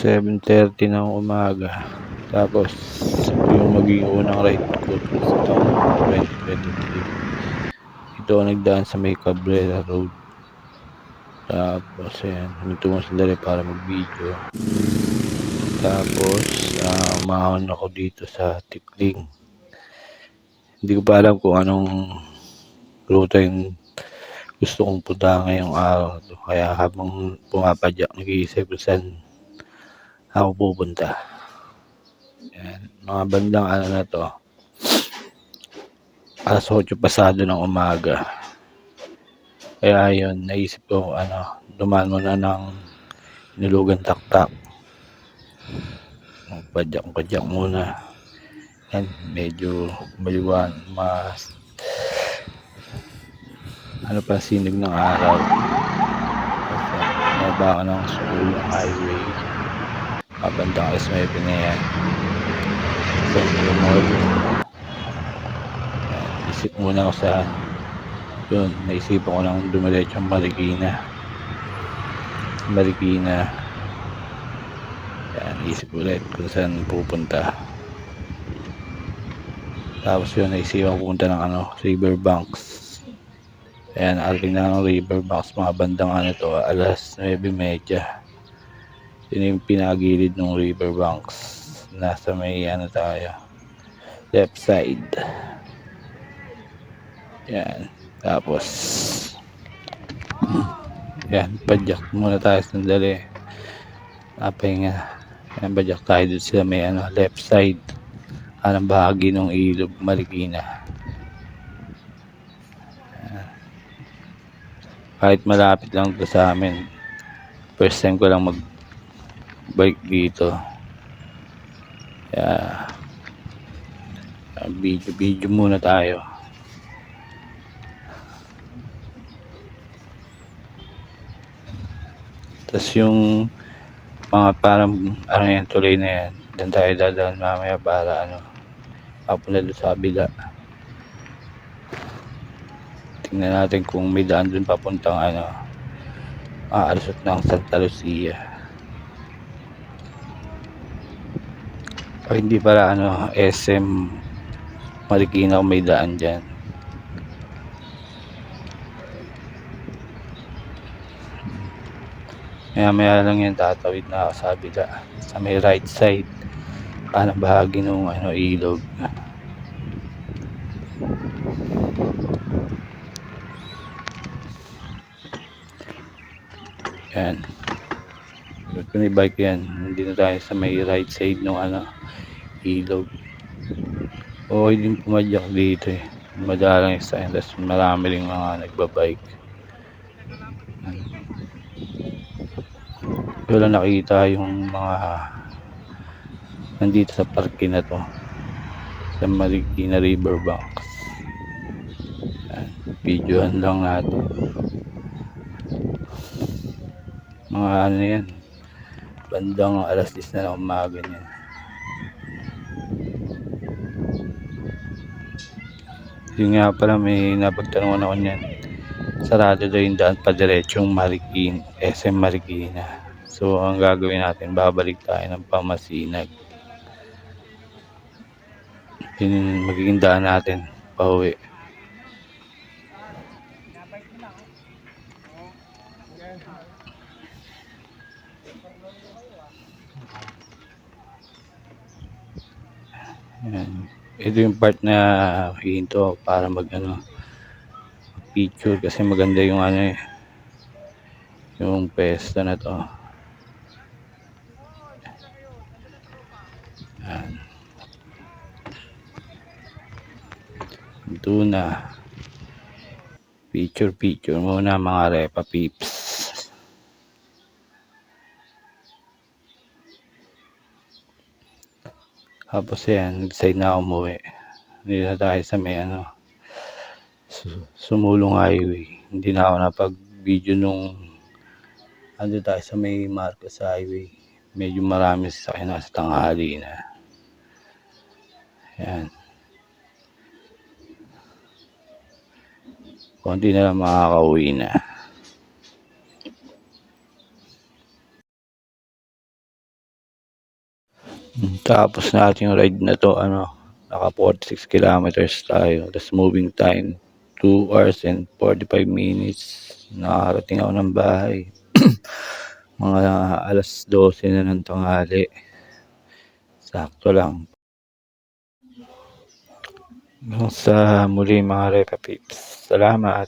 7:30 ng umaga. Tapos ito yung magiging unang ride ko sa taong 2023. Ito ako nagdaan sa may Cabrera Road. Tapos ayan, huminto mo sandali para mag-video. Tapos umahon ako dito sa Tikling. Hindi ko pa alam kung anong ruta yung gusto kong punta ngayong araw. Kaya habang pumapadyak, nag-iisip kung saan ako pupunta. Yan, mga bandang ano na to, alas 8 pasado ng umaga. Kaya yun, naisip ko dumaan muna ng Nulugan Taktak. Padyak muna. Yan, medyo maliwan, pa sinig ng araw. Kasi naba ako ng Sukulong Highway. Kabandang S9 na yan. Central Mall. Isip muna ako sa yun, naisipan ko lang dumiretso ang Marikina. Yan, isip ulit kung saan pupunta. Tapos yun, naisipan ko pupunta ng Riverbanks. Ayan, ating na ng Riverbanks, mga bandang to, alas 9:30. Yun yung pinagilid ng Riverbanks. Nasa may tayo, left side. Yan, tapos yan, padyak muna tayo sandali. Napahinga. Yan, padyak tayo dito sa may left side. Anong bahagi ng ilog Marikina. Kahit malapit lang to sa amin, first time ko lang mag-bike dito. Kaya video muna tayo. Tapos yung mga parang yan, tuloy na yan, dan tayo dadaan mamaya para papunta doon sa kabila. Tingnan natin kung may daan doon papuntang alusot ng Santa Lucia. O hindi para SM Marikina kung may daan dyan. Maya lang yan, tatawid na ako sa kabila, sa may right side, kanang bahagi ng ilog. Yan, kung i-bike yan, hindi na tayo sa may right side ng ilog. Okay din pumadyak dito madalang yung sign, tapos marami rin mga nagbabike. Wala nakita yung mga nandito sa parke na to sa Marikina Riverbanks. Videohan lang natin mga yan, bandang alas 10 na ng umaga niyan. Yun nga pala, may napagtanungan ako niyan, sarado daw yung daan pa diretsong Marikina, SM Marikina. So ang gagawin natin, babalik tayo ng Pamasinag. Yun magiging daan natin pauwi. Yan. Ito yung part na hihinto para picture, kasi maganda yung yung pesta na to. Yan. Ito na. Picture muna mga repa peeps. Tapos yan, nag-decide na umuwi. Hindi na tayo sa may Sumulong Highway. Hindi na ako napag-video nung tayo sa may Marcos Highway. Medyo marami sasakyan sa tanghali na. Yan. Konti na lang makakauwi na. Tapos na ating ride na 'to naka 46 kilometers tayo, tas moving time 2 hours and 45 minutes. Nakakarating ako ng bahay mga 12:00 na ng tanghali. Sakto lang. Hanggang sa muli mga Repa Peeps. Salamat.